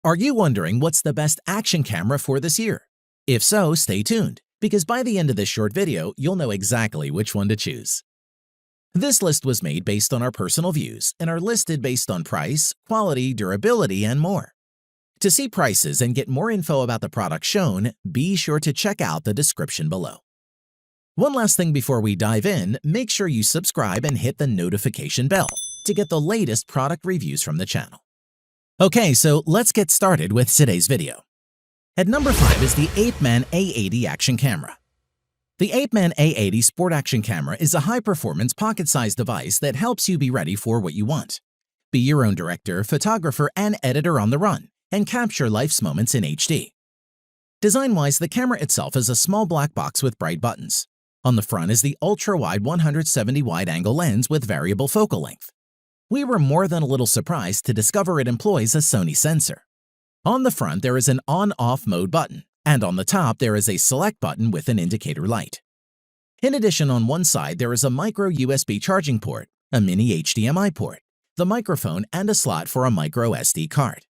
Are you wondering what's the best action camera for this year? If so, stay tuned, because by the end of this short video, you'll know exactly which one to choose. This list was made based on our personal views and are listed based on price, quality, durability, and more. To see prices and get more info about the products shown, be sure to check out the description below. One last thing before we dive in, make sure you subscribe and hit the notification bell to get the latest product reviews from the channel. Okay, so let's get started with today's video. At number 5 is the Apeman A80 Action Camera. The Apeman A80 Sport Action Camera is a high-performance pocket-sized device that helps you be ready for what you want. Be your own director, photographer, and editor on the run, and capture life's moments in HD. Design-wise, the camera itself is a small black box with bright buttons. On the front is the ultra-wide 170 wide-angle lens with variable focal length. We were more than a little surprised to discover it employs a Sony sensor. On the front, there is an on-off mode button, and on the top, there is a select button with an indicator light. In addition, on one side, there is a micro USB charging port, a mini HDMI port, the microphone, and a slot for a micro SD card.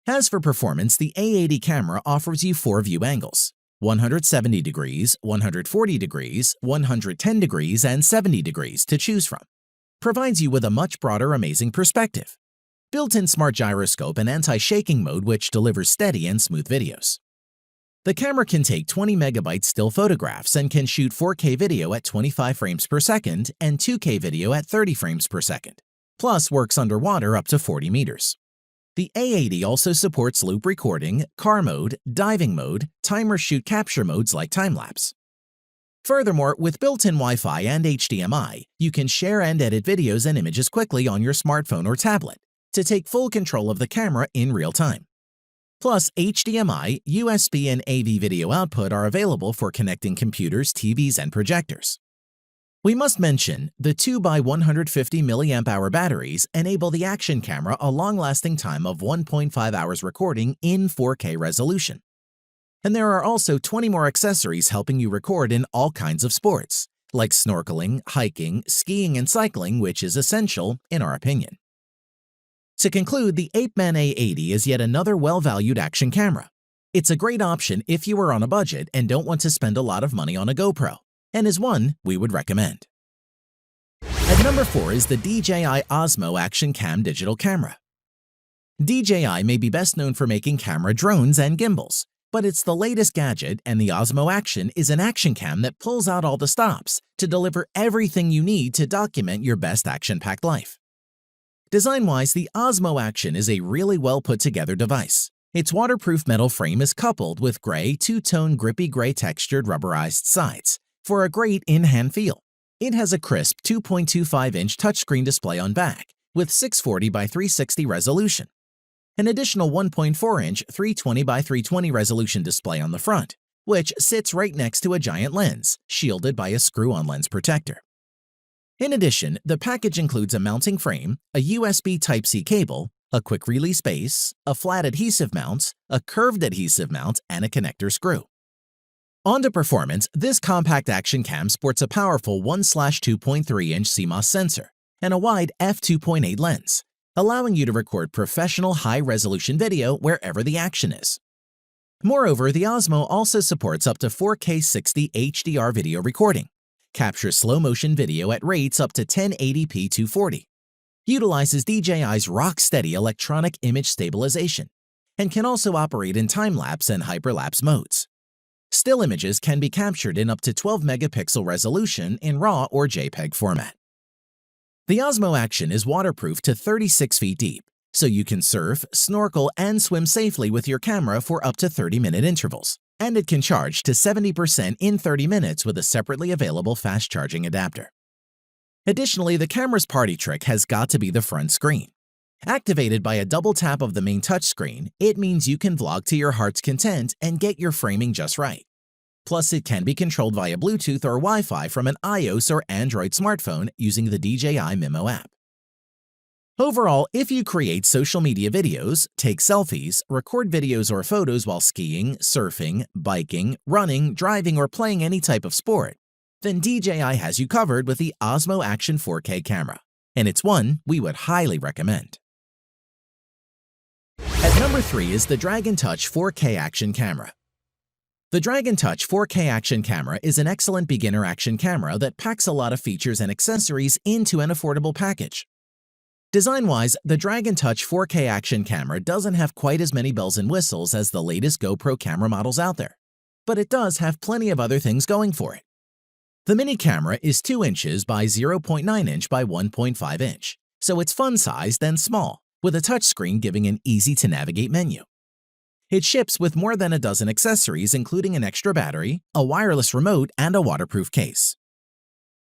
As for performance, the A80 camera offers you 4 view angles: 170 degrees, 140 degrees, 110 degrees, and 70 degrees to choose from. Provides you with a much broader, amazing perspective. Built-in smart gyroscope and anti-shaking mode which delivers steady and smooth videos. The camera can take 20 megabyte still photographs and can shoot 4K video at 25 frames per second and 2K video at 30 frames per second, plus works underwater up to 40 meters. The A80 also supports loop recording, car mode, diving mode, timer shoot capture modes like time-lapse. Furthermore, with built-in Wi-Fi and HDMI, you can share and edit videos and images quickly on your smartphone or tablet to take full control of the camera in real time. Plus, HDMI, USB, and AV video output are available for connecting computers, TVs, and projectors. We must mention, the 2x150 mAh batteries enable the action camera a long-lasting time of 1.5 hours recording in 4K resolution. And there are also 20 more accessories helping you record in all kinds of sports, like snorkeling, hiking, skiing, and cycling, which is essential, in our opinion. To conclude, the Apeman A80 is yet another well-valued action camera. It's a great option if you are on a budget and don't want to spend a lot of money on a GoPro, and is one we would recommend. At number 4 is the DJI Osmo Action Cam Digital Camera. DJI may be best known for making camera drones and gimbals, but it's the latest gadget, and the Osmo Action is an action cam that pulls out all the stops to deliver everything you need to document your best action-packed life. Design-wise, the Osmo Action is a really well-put-together device. Its waterproof metal frame is coupled with gray, two-tone grippy gray textured rubberized sides for a great in-hand feel. It has a crisp 2.25-inch touchscreen display on back with 640 by 360 resolution. An additional 1.4-inch 320 by 320 resolution display on the front, which sits right next to a giant lens, shielded by a screw-on lens protector. In addition, the package includes a mounting frame, a USB Type-C cable, a quick-release base, a flat adhesive mount, a curved adhesive mount, and a connector screw. On to performance, this compact action cam sports a powerful 1/2.3-inch CMOS sensor and a wide f2.8 lens, allowing you to record professional high-resolution video wherever the action is. Moreover, the Osmo also supports up to 4K 60 HDR video recording, captures slow-motion video at rates up to 1080p 240, utilizes DJI's rock-steady electronic image stabilization, and can also operate in time-lapse and hyperlapse modes. Still images can be captured in up to 12 megapixel resolution in RAW or JPEG format. The Osmo Action is waterproof to 36 feet deep, so you can surf, snorkel, and swim safely with your camera for up to 30-minute intervals, and it can charge to 70% in 30 minutes with a separately available fast charging adapter. Additionally, the camera's party trick has got to be the front screen. Activated by a double tap of the main touchscreen, it means you can vlog to your heart's content and get your framing just right. Plus, it can be controlled via Bluetooth or Wi-Fi from an iOS or Android smartphone using the DJI Mimo app. Overall, if you create social media videos, take selfies, record videos or photos while skiing, surfing, biking, running, driving, or playing any type of sport, then DJI has you covered with the Osmo Action 4K camera, and it's one we would highly recommend. At number 3 is the Dragon Touch 4K Action Camera. The Dragon Touch 4K Action Camera is an excellent beginner action camera that packs a lot of features and accessories into an affordable package. Design-wise, the Dragon Touch 4K Action Camera doesn't have quite as many bells and whistles as the latest GoPro camera models out there, but it does have plenty of other things going for it. The mini camera is 2 inches by 0.9 inch by 1.5 inch, so it's fun-sized and small, with a touchscreen giving an easy-to-navigate menu. It ships with more than a dozen accessories, including an extra battery, a wireless remote, and a waterproof case.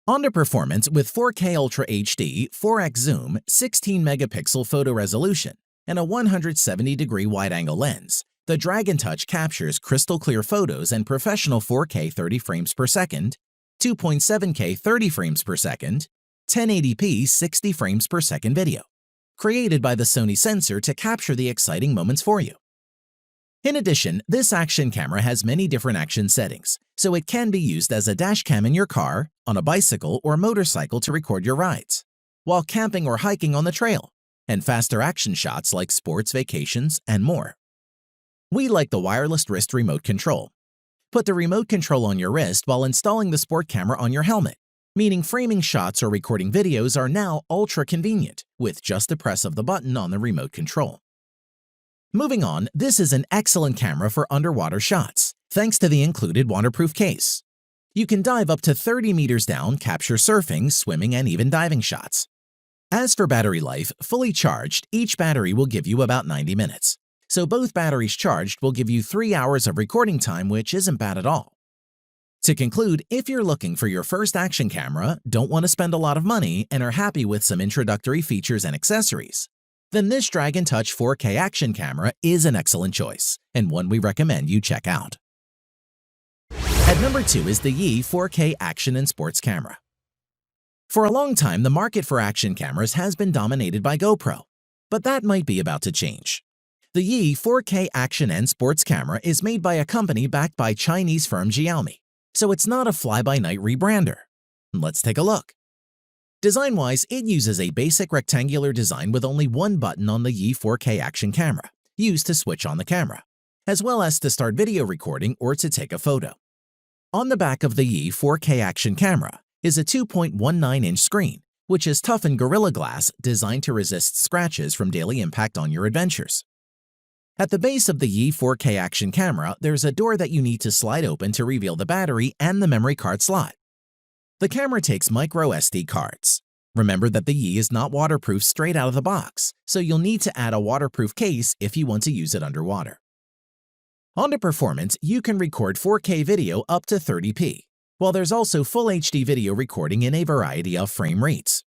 On to performance with 4K Ultra HD, 4x zoom, 16 megapixel photo resolution, and a 170-degree wide-angle lens, the Dragon Touch captures crystal clear photos and professional 4K 30 frames per second, 2.7K 30 frames per second, 1080p 60 frames per second video, created by the Sony sensor to capture the exciting moments for you. In addition, this action camera has many different action settings, so it can be used as a dash cam in your car, on a bicycle or motorcycle to record your rides, while camping or hiking on the trail, and faster action shots like sports, vacations, and more. We like the wireless wrist remote control. Put the remote control on your wrist while installing the sport camera on your helmet, meaning framing shots or recording videos are now ultra convenient with just a press of the button on the remote control. Moving on, this is an excellent camera for underwater shots, thanks to the included waterproof case. You can dive up to 30 meters down, capture surfing, swimming, and even diving shots. As for battery life, fully charged, each battery will give you about 90 minutes. So both batteries charged will give you 3 hours of recording time, which isn't bad at all. To conclude, if you're looking for your first action camera, don't want to spend a lot of money, and are happy with some introductory features and accessories, then this Dragon Touch 4K Action Camera is an excellent choice, and one we recommend you check out. At number 2 is the Yi 4K Action and Sports Camera. For a long time, the market for action cameras has been dominated by GoPro, but that might be about to change. The Yi 4K Action and Sports Camera is made by a company backed by Chinese firm Xiaomi, so it's not a fly-by-night rebrander. Let's take a look. Design-wise, it uses a basic rectangular design with only one button on the Yi 4K Action Camera, used to switch on the camera, as well as to start video recording or to take a photo. On the back of the Yi 4K Action Camera is a 2.19-inch screen, which is toughened Gorilla Glass designed to resist scratches from daily impact on your adventures. At the base of the Yi 4K Action Camera, there's a door that you need to slide open to reveal the battery and the memory card slot. The camera takes micro SD cards. Remember that the Yi is not waterproof straight out of the box, so you'll need to add a waterproof case if you want to use it underwater. On to performance, you can record 4K video up to 30p, while there's also full HD video recording in a variety of frame rates.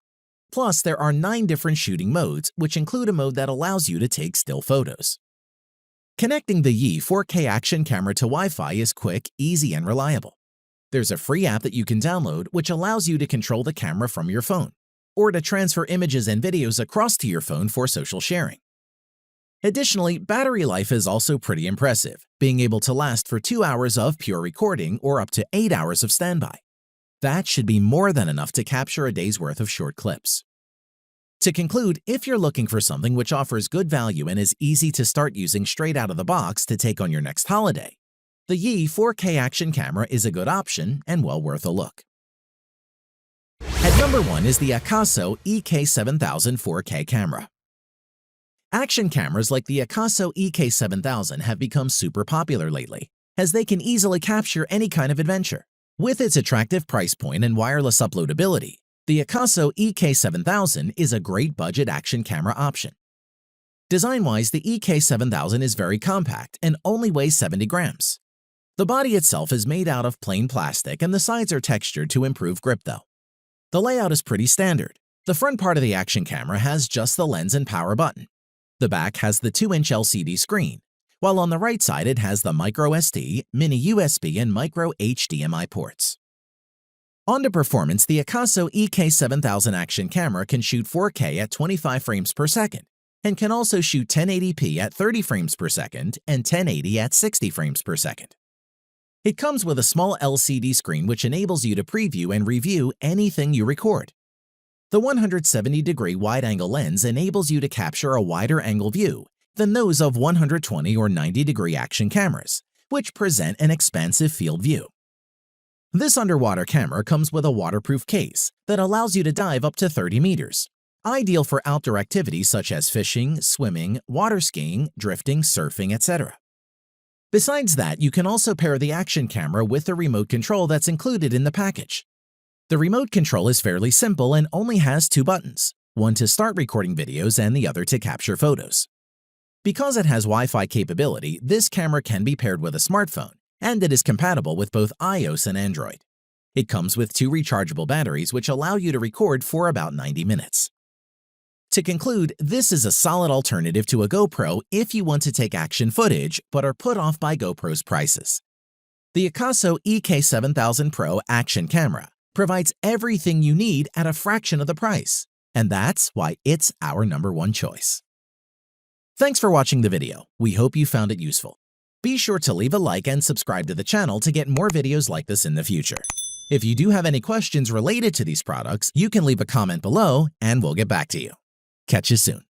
Plus, there are 9 different shooting modes, which include a mode that allows you to take still photos. Connecting the Yi 4K Action Camera to Wi-Fi is quick, easy, and reliable. There's a free app that you can download which allows you to control the camera from your phone, or to transfer images and videos across to your phone for social sharing. Additionally, battery life is also pretty impressive, being able to last for 2 hours of pure recording or up to 8 hours of standby. That should be more than enough to capture a day's worth of short clips. To conclude, if you're looking for something which offers good value and is easy to start using straight out of the box to take on your next holiday, the Yi 4K Action Camera is a good option and well worth a look. At number 1 is the Akaso EK7000 4K camera. Action cameras like the Akaso EK7000 have become super popular lately, as they can easily capture any kind of adventure. With its attractive price point and wireless uploadability, the Akaso EK7000 is a great budget action camera option. Design-wise, the EK7000 is very compact and only weighs 70 grams. The body itself is made out of plain plastic and the sides are textured to improve grip though. The layout is pretty standard. The front part of the action camera has just the lens and power button. The back has the 2-inch LCD screen, while on the right side it has the micro SD, mini USB, and micro HDMI ports. On to performance, the Akaso EK7000 action camera can shoot 4K at 25 frames per second, and can also shoot 1080p at 30 frames per second and 1080 at 60 frames per second. It comes with a small LCD screen which enables you to preview and review anything you record. The 170-degree wide-angle lens enables you to capture a wider angle view, than those of 120 or 90-degree action cameras, which present an expansive field view. This underwater camera comes with a waterproof case that allows you to dive up to 30 meters, ideal for outdoor activities such as fishing, swimming, water skiing, drifting, surfing, etc. Besides that, you can also pair the action camera with the remote control that's included in the package. The remote control is fairly simple and only has 2 buttons, one to start recording videos and the other to capture photos. Because it has Wi-Fi capability, this camera can be paired with a smartphone, and it is compatible with both iOS and Android. It comes with 2 rechargeable batteries which allow you to record for about 90 minutes. To conclude, this is a solid alternative to a GoPro if you want to take action footage but are put off by GoPro's prices. The Akaso EK7000 Pro action camera provides everything you need at a fraction of the price, and that's why it's our #1 choice. Thanks for watching the video. We hope you found it useful. Be sure to leave a like and subscribe to the channel to get more videos like this in the future. If you do have any questions related to these products, you can leave a comment below and we'll get back to you. Catch you soon.